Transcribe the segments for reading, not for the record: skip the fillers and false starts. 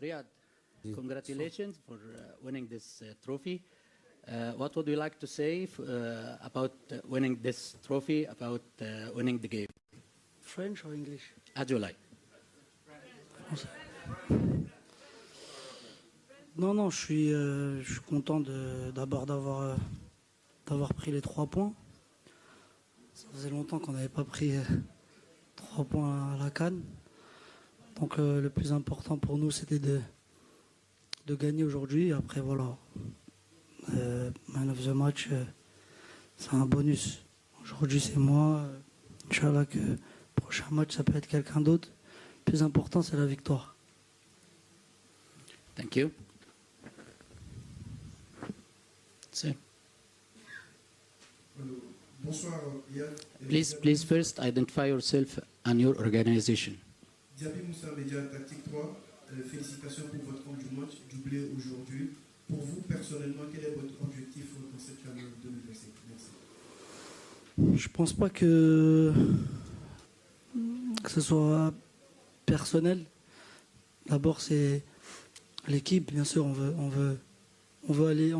Riyad, congratulations for winning this trophy. What would you like to say about winning this trophy, about winning the game? French or English? As you like. Non, je suis content d'abord d'avoir pris les 3 points. Ça faisait longtemps qu'on n'avait pas pris 3 points à la CAN. Donc le plus important pour nous, c'était de gagner aujourd'hui. Après, voilà, man of the match, c'est un bonus. Aujourd'hui, c'est moi. Inch'Allah que le prochain match, ça peut être quelqu'un d'autre. Le plus important, c'est la victoire. Thank you. Sir. Bonsoir, Riyad. Please first identify yourself and your organization. Diaby Moussa, Média Tactique 3. Félicitations pour votre compte du match, doublé aujourd'hui. Pour vous, personnellement, quel est votre objectif dans cette CAN 2025? Merci. Je pense pas que ce soit personnel. D'abord, c'est l'équipe, bien sûr. On veut aller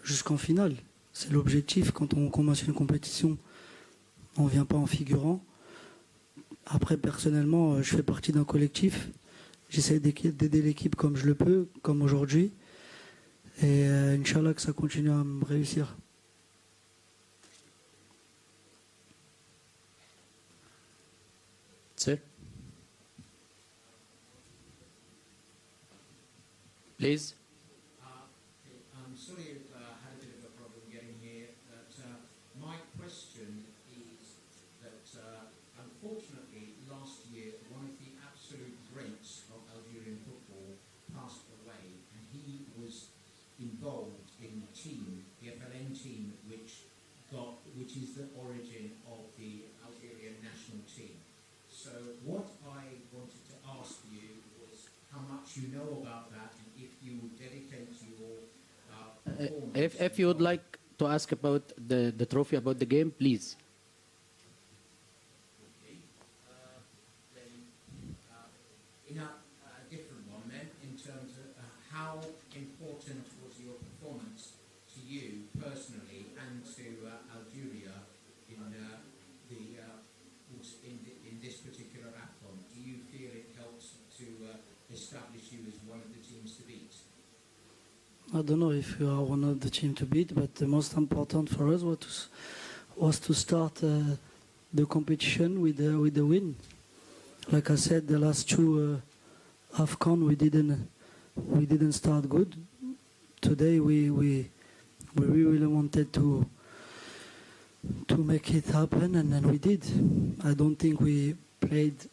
jusqu'en finale. C'est l'objectif. Quand on commence une compétition, on ne vient pas en figurant. Après, personnellement, je fais partie d'un collectif. J'essaie d'aider l'équipe comme je le peux, comme aujourd'hui. Et Inch'Allah que ça continue à me réussir. Sir. Please. I'm sorry I had a bit of a problem getting here. My question is that unfortunately last year one of the absolute greats of Algerian football passed away, and he was involved in the team, the FLN team, which is the origin of the Algerian national team. So what I wanted to ask you was how much you know about that, and if you would dedicate your performance. If you would like to ask about the trophy, about the game, please. Okay. Then in a different one then, in terms of how important was your performance to you personally and to Algeria in this particular AFCON? Do you feel it helps to establish you as one of the teams to beat? I don't know if you are one of the team to beat, but the most important for us was to start the competition with the win. Like I said, the last 2 AFCON we didn't start good. Today we really wanted to make it happen, and then we did. I don't think we played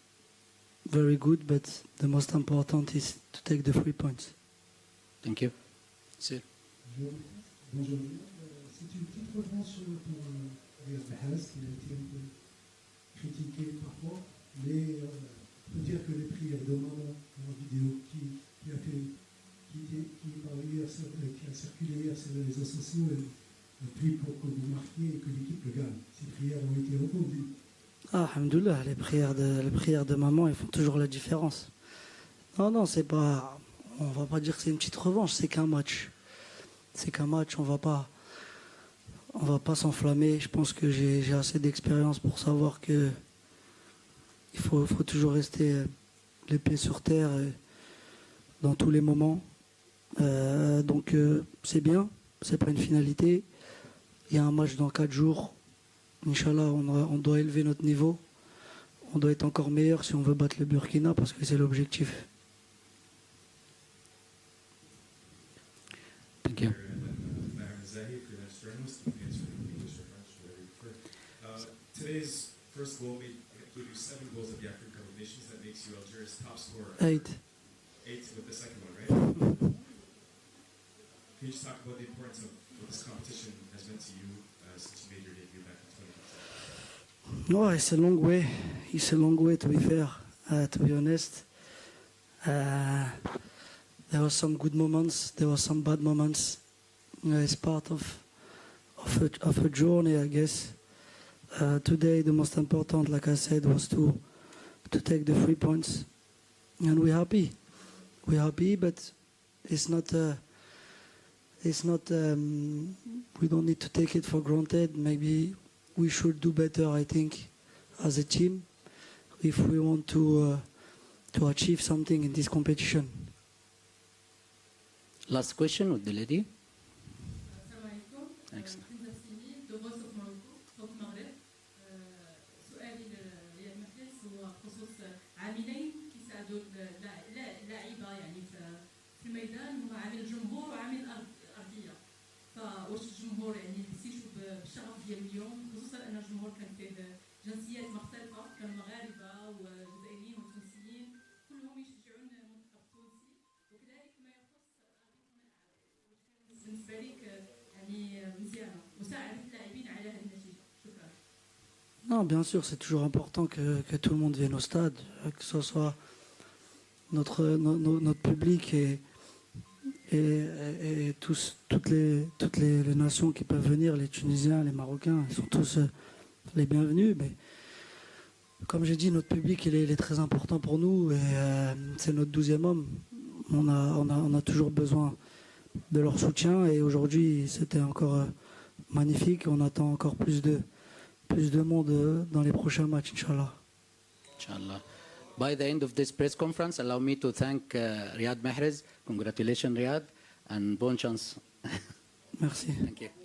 very good, but the most important is to take the 3 points. Thank you. Sir. Bonjour. C'est une petite revanche pour Riyad Mahrez, qui a été un peu critiqué parfois, mais on peut dire que les prières de maman en vidéo qui a circulé hier sur les réseaux sociaux, prie pour que vous marquiez et que l'équipe le gagne. Ces prières ont été entendues. Ah, alhamdoulilah, les prières de maman, elles font toujours la différence. Non, c'est pas... On va pas dire que c'est une petite revanche, c'est qu'un match. C'est qu'un match, on va pas s'enflammer. Je pense que j'ai assez d'expérience pour savoir que il faut toujours rester les pieds sur terre dans tous les moments. Donc c'est bien, c'est pas une finalité. Il y a un match dans 4 jours. Inch'Allah, on doit élever notre niveau. On doit être encore meilleur si on veut battre le Burkina, parce que c'est l'objectif. Thank you. Today's first goal gave you 7 goals at the African Cup of Nations. That makes you Algeria's top scorer. 8. 8 with the second one, right? Can you just talk about the importance of what this competition has meant to you since you made your debut back in 2015? No, it's a long way. It's a long way, to be fair, to be honest. There were some good moments, there were some bad moments. It's part of a journey, I guess. Today, the most important, like I said, was to take the 3 points. and we're happy. We're happy, but it's not. It's not. We don't need to take it for granted. Maybe we should do better. I think, as a team, if we want to achieve something in this competition. Last question with the lady. السلام عليكم. Thanks. كنت سيمي دو فويس اوف ماروكو صوت المغرب. سؤالي لرياض محرز هو بخصوص عاملين كيساعدوا اللاعيبه يعني في الميدان، هما عامل الجمهور وعامل الارضيه. فواش الجمهور يعني حسيتوا بالشغف ديال اليوم، خصوصا ان الجمهور كان فيه جنسيات مختلفه، كانوا مغاربه وجزائريين وتونسيين كلهم يشجعون المنتخب التونسي، وكذلك ما يخص بالنسبه لك يعني مزيانه مساعده اللاعبين على هذه النتيجه. شكرا. Non, bien sûr, c'est toujours important que tout le monde vienne au stade, que ce soit notre public et toutes les nations qui peuvent venir, les Tunisiens, les Marocains, ils sont tous les bienvenus. Mais comme j'ai dit, notre public il est très important pour nous et c'est notre 12e homme. On a toujours besoin de leur soutien et aujourd'hui c'était encore magnifique. On attend encore plus de monde dans les prochains matchs, Inch'Allah. Inshallah. By the end of this press conference, allow me to thank Riyad Mahrez. Congratulations, Riyad, and bonne chance. Merci. Thank you.